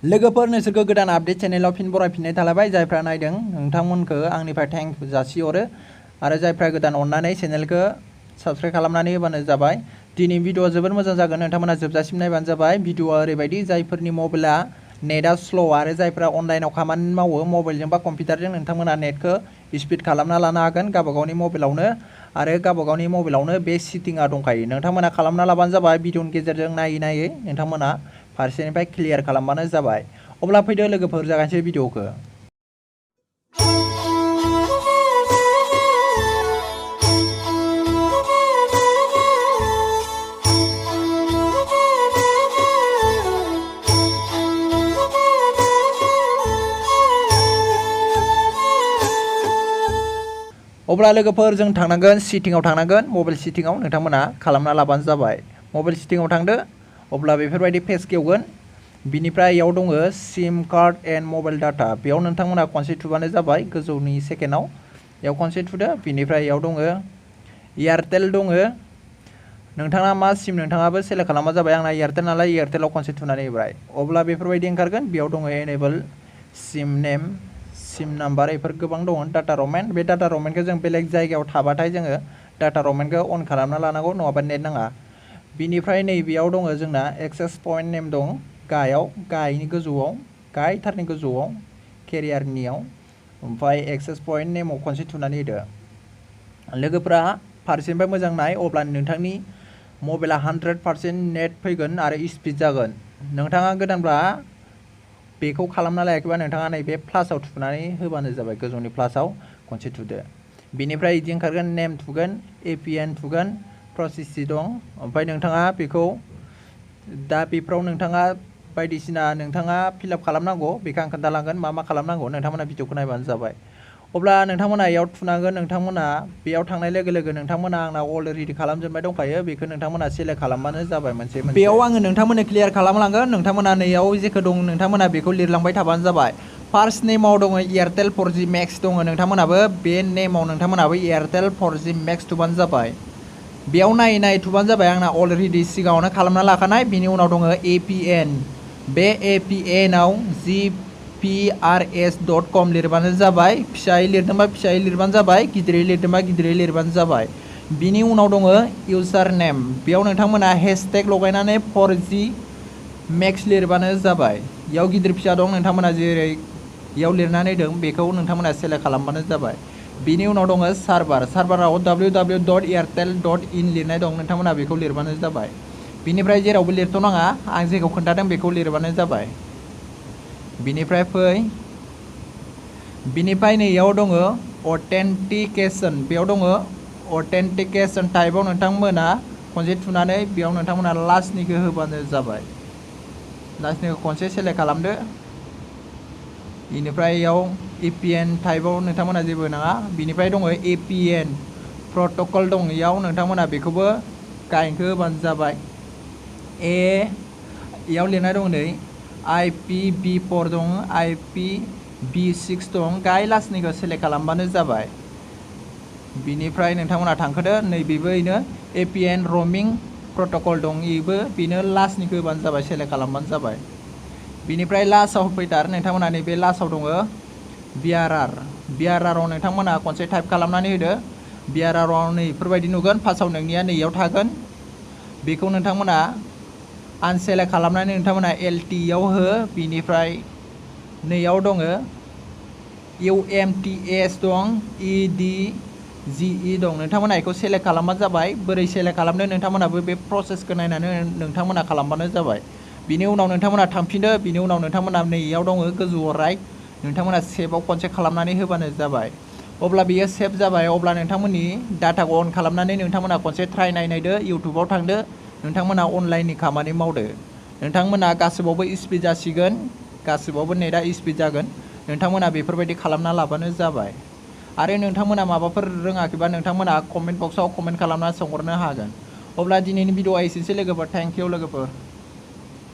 लोगोफोर नोंसोरखौ गोदान आपडेट चेनेलाव फिन बरायफिननाय थालायबाय जायफ्रा नायदों नोंथांमोनखौ आंनिफ्राय थेंक जासिहरो आरो जायफ्रा गोदान अननानै चेनेलखौ साबस्क्राइब खालामनानै होबानो जाबाय। दिनै भिडिअआ जोबोर मोजां जागोन, नोंथांमोना जोबजासिम नायबानो जाबाय। भिडिअआ ओरैबायदि जायफोरनि मबाइला नेटआ स्ल' आरो जायफ्रा अनलाइनाव खामानि मावो मबाइलजों बा कम्पिउटारजों नोंथांमोना नेटखौ स्पिड खालामना लानो हागोन गावबागावनि मबाइलावनो आरो गावबागावनि मबाइलावनो बे सेटिंआ दंखायो। नोंथांमोना खालामना लाबानो जाबाय। भिडिअनि गेजेरजों नायै नोंथांमोना फारसेनिफ्राय क्लियार खालामबानो जाबाय। अब्ला फैदो लोगोफोर जागायनोसै भिडिअखौ। अब्ला लोगोफोर जों थांनांगोन सेटिंआव थांनांगोन, मबाइल सेटिंआव नोंथांमोना खालामना लाबानो जाबाय। मबाइल सेटिंआव थांदो, अब्ला बेफोरबायदि पेज खेवगोन। बिनिफ्राय इयाव दङ सिम कार्ड एन्ड मबाइल डाटा, बेयाव नोंथांमोना खनसे थुबानो जाबाय गोजौनि सेकेन्डआव, इयाव खनसे थुदो। बिनिफ्राय इयाव दङ एयारटेल दङ, नोंथाङा मा सिम नोंथाङाबो सेलेक्ट खालामबा जाबाय। आंना एयारटेल नालाय एयारटेलाव खनसे थुनानै होबाय। अब्ला बेफोरबायदि ओंखारगोन, बेयाव दङ एनेबल सिम नेम, सिम नाम्बार, बेफोर गोबां दङ। डाटा रमेन्ट, बे डाटा रमेन्टखौ जों बेलेग जायगायाव थाबाथाय जोङो डाटा रमेन्टखौ अन खालामना लानांगौ, नङाबा नेट नाङा। बिनिफ्राय नैबेयाव दङ जोंना एक्सेस पइन्ट नेम दं गाहायनि गोजौआव, गाहायथारनि गोजौआव केरियारनियाव, ओमफ्राय एक्सेस पइन्ट नेमाव खनसे थुनानै होदो। लोगोफ्रा फारसेनिफ्राय मोजां नाय, अब्ला नोंथांनि मबाइला 100% नेट फैगोन आरो स्पिड जागोन। नोंथाङा गोदानब्ला बेखौ खालामना लायाखैबा नोंथाङा नैबे प्लासआव थुनानै होबानो जाबाय, गोजौनि प्लासआव खनसे थुदो। बिनिफ्राय बिदि ओंखारगोन, नेम थुगोन, एपिएन थुगोन, प्रसेस दं। ओमफ्राय नोंथाङा बेखौ दा बेफोराव नोंथाङा बायदिसिना नोंथाङा फिलआप खालामनांगौ, बेखौ आं खोन्थालांगोन मा खालामनांगौ, नोंथांमोना भिडिअखौ नायबानो जाबाय। अब्ला नोंथांमोना इयाव थुनांगोन, नोंथांमोना बेयाव थांनाय लोगो लोगो नोंथांमोना आंना अलरेडि खालामजोबनाय दंखायो, बेखौ नोंथांमोना सेलेक्ट खालामबानो जाबाय मोनसे। बेयाव आङो नोंथांमोननो क्लियार खालामलांगोन, नोंथांमोना नैयाव जेखौ दं नोंथांमोना बेखौ लिरलांबाय थाबानो जाबाय। फार्स्ट नेमाव दङ एयारटेल 4G मेक्स दङ, नोंथांमोनाबो बे नेमाव नोंथांमोनाबो एयारटेल 4G मेक्स थुबानो जाबाय। बेयाव नायै थुबानो जाबाय, आंना अलरेडि सिगाङावनो खालामना लाखानाय। बिनि उनाव दङ एपिएन, बे एपिएनआव gprs.com लिरबानो जाबाय। फिसायै लिरदोंबा फिसायै लिरबानो जाबाय, गिदिरै लिरदोंबा गिदिरै लिरबानो जाबाय। बिनि उनाव दङ इउजार नेम, बेयाव नोंथांमोना हेशटेग लगायनानै 4G मेक्स लिरबानो जाबाय। इयाव गिदिर फिसा दं, नोंथांमोना जेरै इयाव लिरनानै दं बेखौ नोंथांमोना सेलेक्ट खालामबानो जाबाय। बिनि उनाव दङ सार्भाराव www.airtel.in लिरनाय दं, नोंथांमोना बेखौ लिरबानो जाबाय। बिनिफ्राय जेरावबो लिरथ'नाङा, आं जेखौ खोन्थादों बेखौ लिरबानो जाबाय। बिनिफ्राय नैयाव दङ अथेन्टिकेसन, बेयाव दङ अथेन्टिकेसन टाइपआव नोंथांमोना खनसे थुनानै बेयाव नोंथांमोना लास्टनिखौ होबानो जाबाय। लास्टनिखौ खनसे सेलेक्ट खालामदो। बेनिफ्राय इयाव एपिएन टाइपआव नोंथांमोना जेबो नाङा। बिनिफ्राय दङ एपिएन प्रट'कल दं, इयाव नोंथांमोना बेखौबो गायनखौ होबानो जाबाय। इयाव लिरनाय दं नै IPv4 दं, IPv6 दं, गाय लास्टनिखौ सेलेक्ट खालामबानो जाबाय। बिनिफ्राय नोंथांमोना थांखोदो, नैबेबो बेनो एपिएन रमिं प्रट'कल दं, बेबो बेनो लास्टनिखौ होबानो जाबाय, सेलेक्ट खालामबानो जाबाय। बिनिफ्राय लास्टआव फैथार, नोंथांमोना नैबे लास्टआव दङ बिआरआराव नोंथांमोना खनसे टाइप खालामनानै होदो। बिआरआराव नै बेफोरबायदि नुगोन, फार्स्टआव नोंनिया नैयाव थागोन, बेखौ नोंथांमोना आनसेलेक्ट खालामनानै नोंथांमोना LTEआव हो। बिनिफ्राय नैयाव दङ UMTS दं, EDGE दं, नोंथांमोना बेखौ सेलेक्ट खालामबानो जाबाय। बोरै सेलेक्ट खालामदो नोंथांमोनाबो बे प्रसेसखौ नायनानै नोंथांमोना खालामबानो जाबाय। बिनि उनाव नोंथांमोना थांफिनदो, बिनि उनाव नोंथांमोना नैयाव दङ गोजौआव राइट, नोंथांमोना सेभआव खनसे खालामनानै होबानो जाबाय। अब्ला बेयो सेभ जाबाय। अब्ला नोंथांमोननि डाटाखौ अन खालामनानै नोंथांमोना खनसे ट्राइ नायदो, इउटुबाव थांदो, नोंथांमोना अनलाइननि खामानि मावदो। नोंथांमोना गासिबावबो स्पिड जासिगोन, गासिबावबो नेटआ स्पिड जागोन। नोंथांमोना बेफोरबायदि खालामना लाबानो जाबाय। आरो नोंथांमोना माबाफोर रोङाखैबा नोंथांमोना कमेन्ट बक्सआव कमेन्ट खालामना सोंहरनो हागोन। अब्ला दिनैनि भिडिअआ एसेनोसै लोगोफोर, थेंक इउ लोगोफोर।